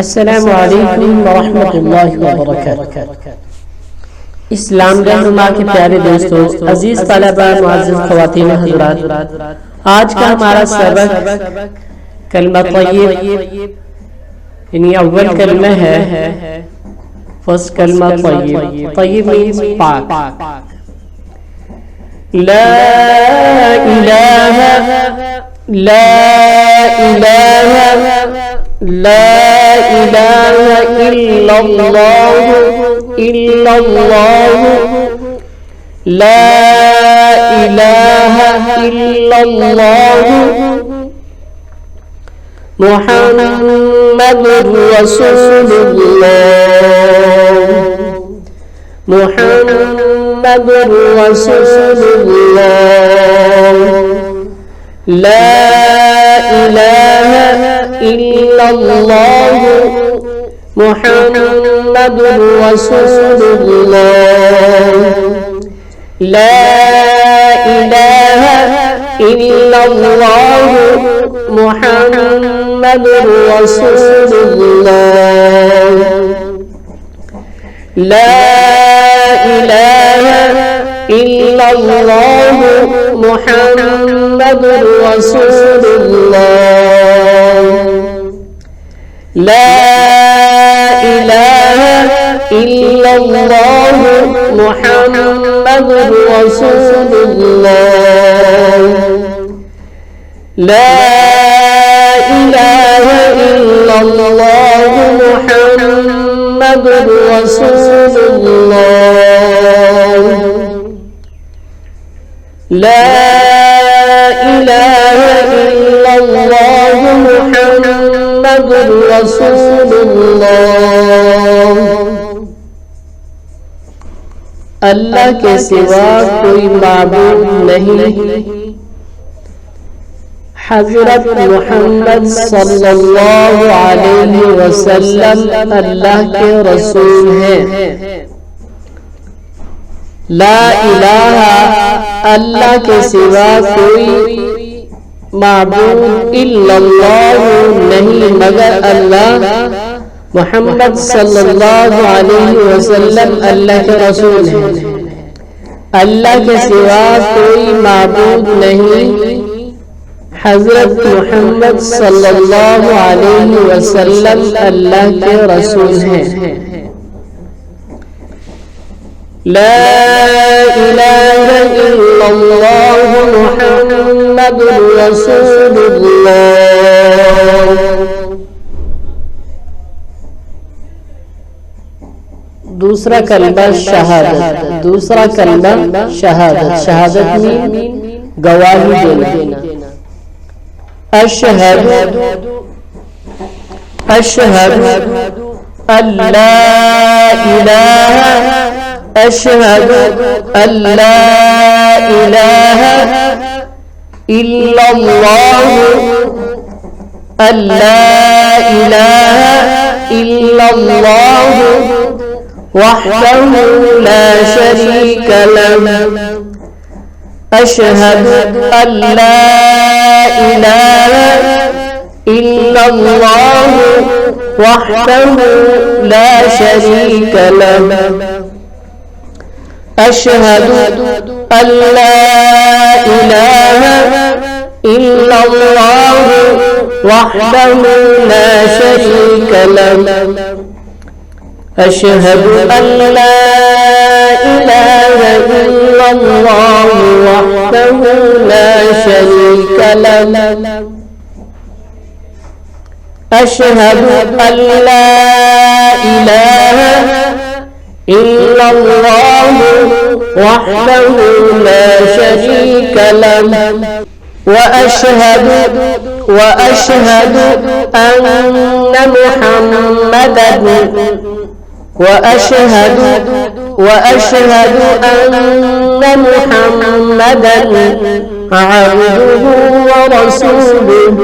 अस्सलामु अलैकुम वरहमतुल्लाहि वबरकातुहू। इस्लाम रहनुमा के प्यारे दोस्तों, अजीज तलबा, मुअज़्ज़िज़ ख़वातीन हज़रात, आज का हमारा सबक कलमा तय्यब यानी अव्वल कलमा है। फर्स्ट कलमा तय्यब। तय्यब मीन्स पाक। ला इलाहा ला इलाहा ला इलाहा इल्लल्लाह इल्लल्लाह ला इलाहा इल्लल्लाह मुहम्मदुर रसूलुल्लाह मुहम्मदुर रसूलुल्लाह ला इलाहा इल्लल्लाह मुहम्मदुर रसूलुल्लाह ला इलाहा इल्लल्लाह मुहम्मदुर रसूलुल्लाह ला इलाहा इल्लल्लाह मुहम्मदुर रसूलुल्लाह ला इलाहा इल्लल्लाह मुहम्मदुर रसूलुल्लाह ला इलाहा इल्लल्लाह मुहम्मदुर रसूलुल्लाह ला इलाहा इल्लल्लाह मुहम्मदुर रसूलुल्लाह। अल्लाह के सिवा कोई माबूद नहीं। हज़रत मुहम्मद सल्लल्लाहु अलैहि वसल्लम अल्लाह के रसूल हैं। ला इलाहा अल्लाह के सिवा कोई माबूद इल्लल्लाह नहीं मगर अल्लाह। मुहम्मद सल्लल्लाहु अलैहि वसल्लम अल्लाह के रसूल हैं। अल्लाह के सिवा कोई माबूद नहीं। हज़रत मुहम्मद सल्लल्लाहु अलैहि वसल्लम अल्लाह के रसूल हैं। ला इलाहा इल्लल्लाह मुहम्मदुर रसूलुल्लाह। दूसरा कलमा शहादत। दूसरा कलमा शहादत। शहादत मीन गवाही देना। अशहदु अशहदु अल्ला इलाहा अशहदु अल्ला इलाहा इल्लल्लाह अल्ला इलाहा इल्लल्लाह वहदहु ला शरीक लहु अशहदु अल्ला इलाहा इल्लल्लाह वहदहु ला शरीक लहु अशहदु अल्ला इलाहा इल्लल्लाह वहदहु ला शरीक लहु अशहदु अल्ला इलाहा इल्लल्लाह वहदहु ला शरीक लहु अशहदु अल्ला इलाहा इल्लल्लाह वहदहु ला शरीक लहु وأشهد أن محمدًا وأشهد أن محمدًا عبده ورسوله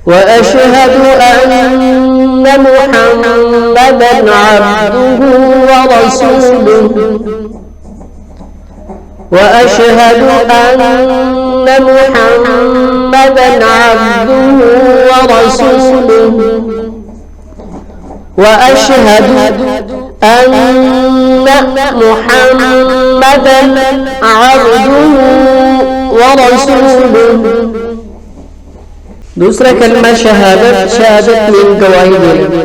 وأشهد أن محمدًا عبده ورسوله وأشهد أن محمدًا عبده ورسوله وأشهد أن محمدا عبده ورسوله. دوسرا کلمہ شہادت میں گواہی دینا.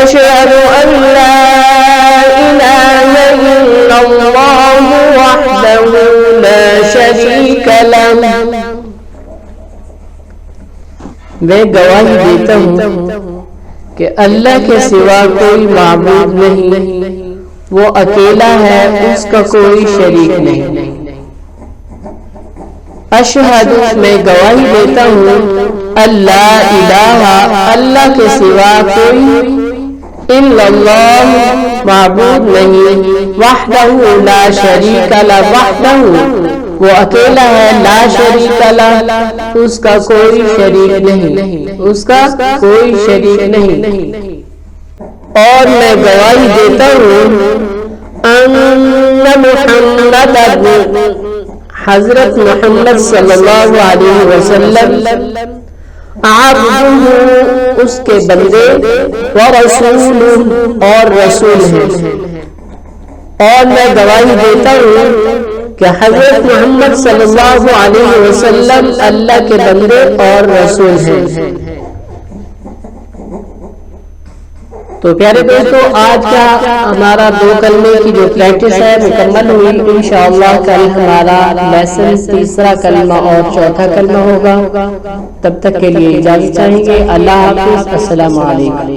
أشهد أن لا إله إلا الله وحده لا شريك له. میں گواہی دیتا ہوں کہ اللہ کے سوا کوئی معبود نہیں، وہ اکیلا ہے، اس کا کوئی شریک نہیں. اشہد میں گواہی دیتا ہوں اللہ الہ اللہ کے سوا کوئی الا اللہ معبود نہیں، وحدہ لا شریک لہ وحدہ وہ اکیلا ہے، لا شریک لہ اس کا کوئی شریک نہیں، اس کا کوئی شریک نہیں. اور میں گواہی دیتا ہوں ان محمد حضرت محمد صلی اللہ علیہ وسلم عبدہ اس کے بندے ورسولہ اور رسول ہیں. اور میں گواہی دیتا ہوں کہ حضرت محمد صلی اللہ علیہ وسلم اللہ کے بندے اور رسول ہیں. تو پیارے دوستو، آج کا ہمارا 2 کلمے کی جو پریکٹس ہے مکمل ہوئی. انشاءاللہ کل ہمارا لیسن تیسرا کلمہ اور چوتھا کلمہ ہوگا. تب تک کے لیے اجازت چاہیں گے. اللہ حافظ. السلام علیکم.